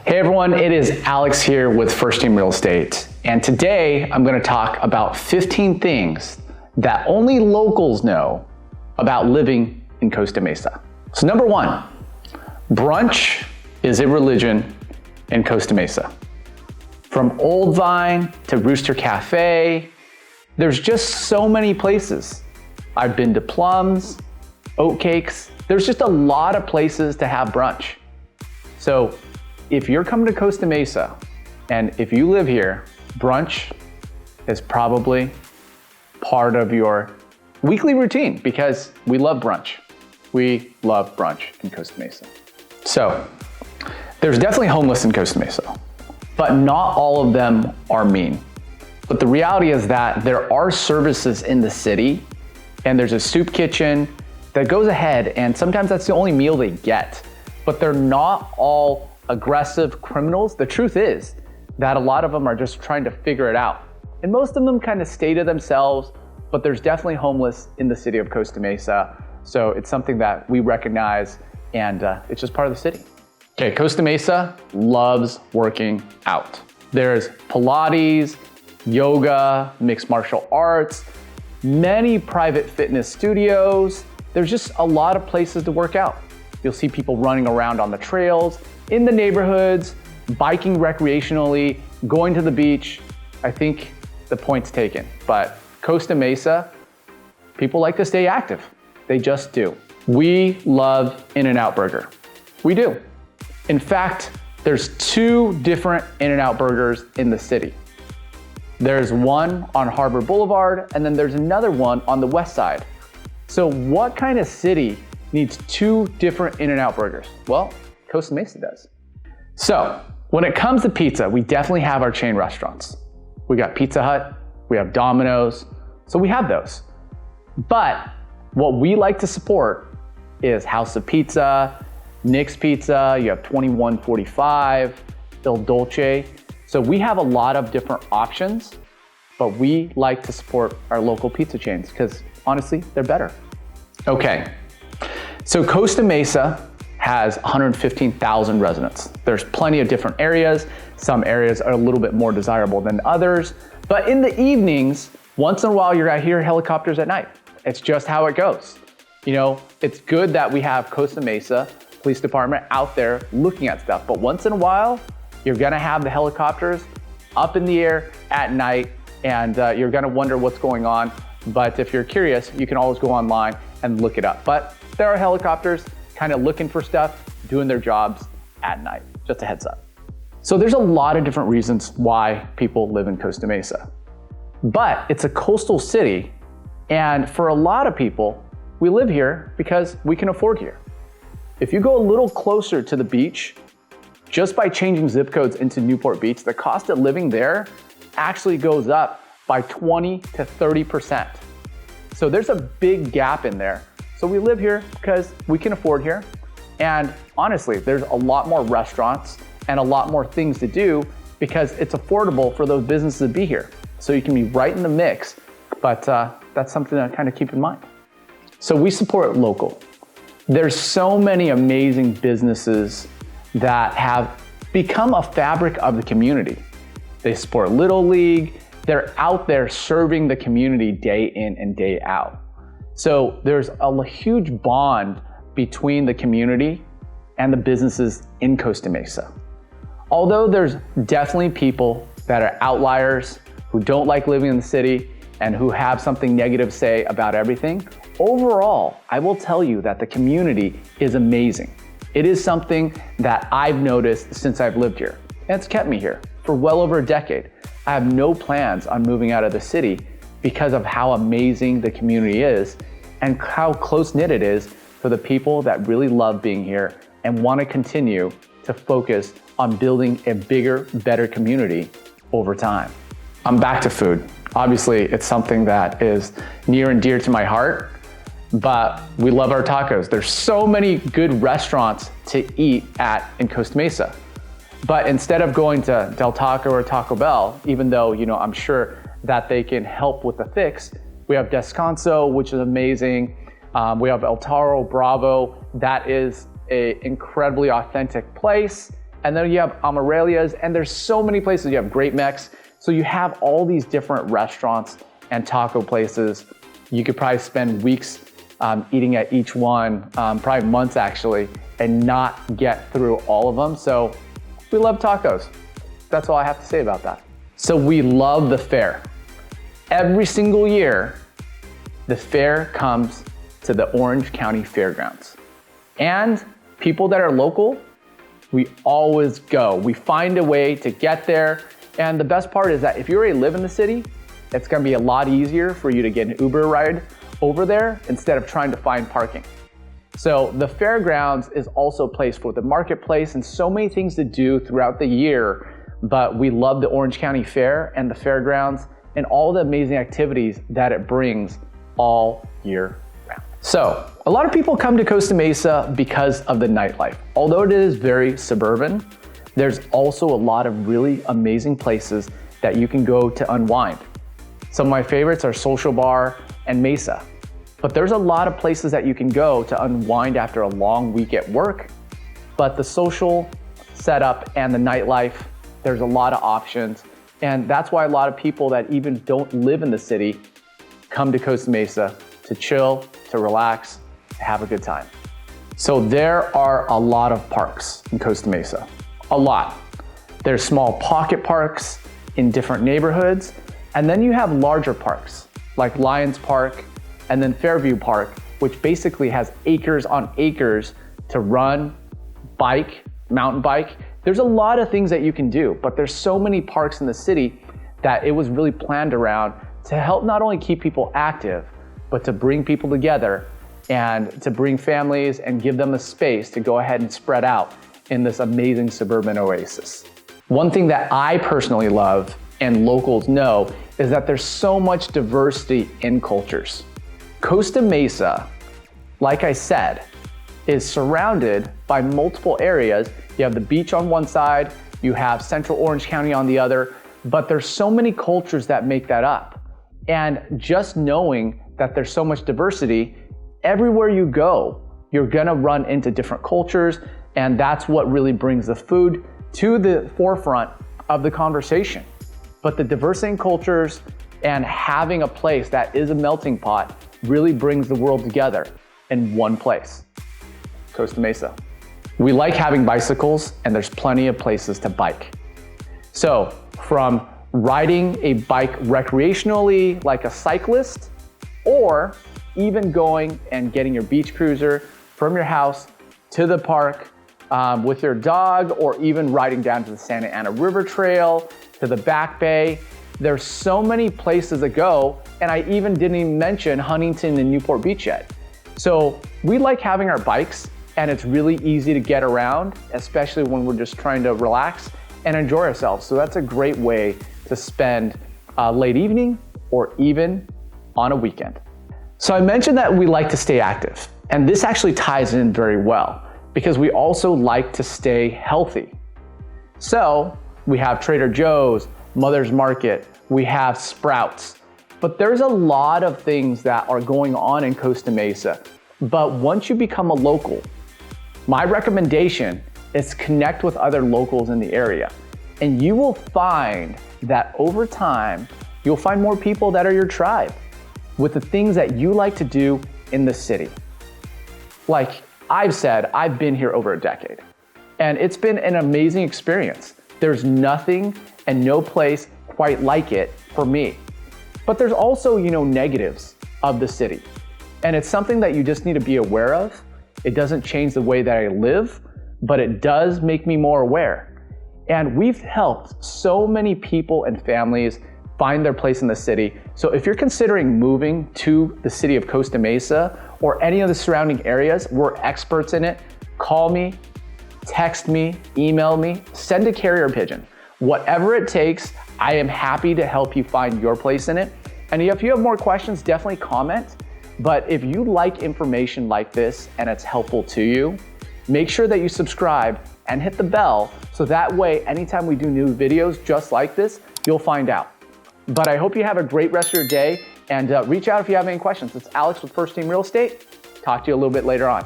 Hey everyone, it is Alex here with First Team Real Estate. And today I'm going to talk about 15 things that only locals know about living in Costa Mesa. So number one, brunch is a religion in Costa Mesa. From Old Vine to Rooster Cafe, there's just so many places. I've been to Plums, Oatcakes. There's just a lot of places to have brunch. So if you're coming to Costa Mesa and if you live here, brunch is probably part of your weekly routine because we love brunch. We love brunch in Costa Mesa. So there's definitely homeless in Costa Mesa, but not all of them are mean. But the reality is that there are services in the city and there's a soup kitchen that goes ahead, and sometimes that's the only meal they get. But they're not all aggressive criminals. The truth is that a lot of them are just trying to figure it out. And most of them kind of stay to themselves, but there's definitely homeless in the city of Costa Mesa. So it's something that we recognize, and it's just part of the city. Okay, Costa Mesa loves working out. There's Pilates, yoga, mixed martial arts, many private fitness studios. There's just a lot of places to work out. You'll see people running around on the trails, in the neighborhoods, biking recreationally, going to the beach. I think the point's taken. But Costa Mesa, people like to stay active. They just do. We love In-N-Out Burger. We do. In fact, there's two different In-N-Out Burgers in the city. There's one on Harbor Boulevard, and then there's another one on the west side. So what kind of city needs two different In-N-Out Burgers? Well, Costa Mesa does. So when it comes to pizza, we definitely have our chain restaurants. We got Pizza Hut, we have Domino's, so we have those. But what we like to support is House of Pizza, Nick's Pizza, you have 2145, Il Dolce. So we have a lot of different options, but we like to support our local pizza chains because honestly, they're better. Okay, so Costa Mesa has 115,000 residents. There's plenty of different areas. Some areas are a little bit more desirable than others, but in the evenings, once in a while, you're gonna hear helicopters at night. It's just how it goes. You know, it's good that we have Costa Mesa Police Department out there looking at stuff, but once in a while, you're gonna have the helicopters up in the air at night, and you're gonna wonder what's going on. But if you're curious, you can always go online and look it up. But there are helicopters kind of looking for stuff, doing their jobs at night, just a heads up. So there's a lot of different reasons why people live in Costa Mesa. But it's a coastal city, and for a lot of people, we live here because we can afford here. If you go a little closer to the beach, just by changing zip codes into Newport Beach, the cost of living there actually goes up by 20 to 30%. So there's a big gap in there. So we live here because we can afford here. And honestly, there's a lot more restaurants and a lot more things to do because it's affordable for those businesses to be here. So you can be right in the mix, but that's something to kind of keep in mind. So we support local. There's so many amazing businesses that have become a fabric of the community. They support Little League. They're out there serving the community day in and day out. So there's a huge bond between the community and the businesses in Costa Mesa. Although there's definitely people that are outliers who don't like living in the city and who have something negative to say about everything, overall, I will tell you that the community is amazing. It is something that I've noticed since I've lived here, and it's kept me here for well over a decade. I have no plans on moving out of the city because of how amazing the community is and how close-knit it is for the people that really love being here and want to continue to focus on building a bigger, better community over time. I'm back to food. Obviously, it's something that is near and dear to my heart, but we love our tacos. There's so many good restaurants to eat at in Costa Mesa. But instead of going to Del Taco or Taco Bell, even though, I'm sure that they can help with the fix, we have Descanso, which is amazing. We have El Toro Bravo. That is an incredibly authentic place. and then you have Amarelia's, and there's so many places. You have Great Mex. So you have all these different restaurants and taco places. You could probably spend weeks eating at each one, probably months actually, and not get through all of them. So we love tacos. That's all I have to say about that. So we love the fair. Every single year, the fair comes to the Orange County Fairgrounds. And people that are local, we always go. We find a way to get there. And the best part is that if you already live in the city, it's gonna be a lot easier for you to get an Uber ride over there instead of trying to find parking. So the fairgrounds is also a place for the marketplace and so many things to do throughout the year, but we love the Orange County Fair and the fairgrounds and all the amazing activities that it brings all year round. So a lot of people come to Costa Mesa because of the nightlife. Although it is very suburban, there's also a lot of really amazing places that you can go to unwind. Some of my favorites are Social Bar and Mesa. But there's a lot of places that you can go to unwind after a long week at work. But the social setup and the nightlife, there's a lot of options. And that's why a lot of people that even don't live in the city come to Costa Mesa to chill, to relax, to have a good time. So there are a lot of parks in Costa Mesa, a lot. There's small pocket parks in different neighborhoods, and then you have larger parks like Lions Park and then Fairview Park, which basically has acres on acres to run, bike, mountain bike. There's a lot of things that you can do, but there's so many parks in the city that it was really planned around to help not only keep people active, but to bring people together and to bring families and give them a space to go ahead and spread out in this amazing suburban oasis. One thing that I personally love and locals know is that there's so much diversity in cultures. Costa Mesa, like I said, is surrounded by multiple areas. You have the beach on one side, you have Central Orange County on the other, but there's so many cultures that make that up. And just knowing that there's so much diversity, everywhere you go, you're gonna run into different cultures, and that's what really brings the food to the forefront of the conversation. But the diversity in cultures and having a place that is a melting pot really brings the world together in one place, Costa Mesa. We like having bicycles, and there's plenty of places to bike. So from riding a bike recreationally like a cyclist, or even going and getting your beach cruiser from your house to the park with your dog, or even riding down to the Santa Ana River Trail, to the Back Bay. There's so many places to go, and I even didn't even mention Huntington and Newport Beach yet. So we like having our bikes, and it's really easy to get around, especially when we're just trying to relax and enjoy ourselves. So that's a great way to spend a late evening or even on a weekend. So I mentioned that we like to stay active, and this actually ties in very well because we also like to stay healthy. So we have Trader Joe's, Mother's Market, we have Sprouts, but there's a lot of things that are going on in Costa Mesa. But once you become a local, my recommendation is connect with other locals in the area. And you will find that over time, you'll find more people that are your tribe with the things that you like to do in the city. Like I've said, I've been here over a decade, and it's been an amazing experience. There's nothing and no place quite like it for me. But there's also, negatives of the city. And it's something that you just need to be aware of. It doesn't change the way that I live, but it does make me more aware. And we've helped so many people and families find their place in the city. So if you're considering moving to the city of Costa Mesa or any of the surrounding areas, we're experts in it. Call me, text me, email me, send a carrier pigeon. Whatever it takes, I am happy to help you find your place in it. And if you have more questions, definitely comment. But if you like information like this and it's helpful to you, make sure that you subscribe and hit the bell so that way anytime we do new videos just like this, you'll find out. But I hope you have a great rest of your day, and reach out if you have any questions. It's Alex with First Team Real Estate. Talk to you a little bit later on.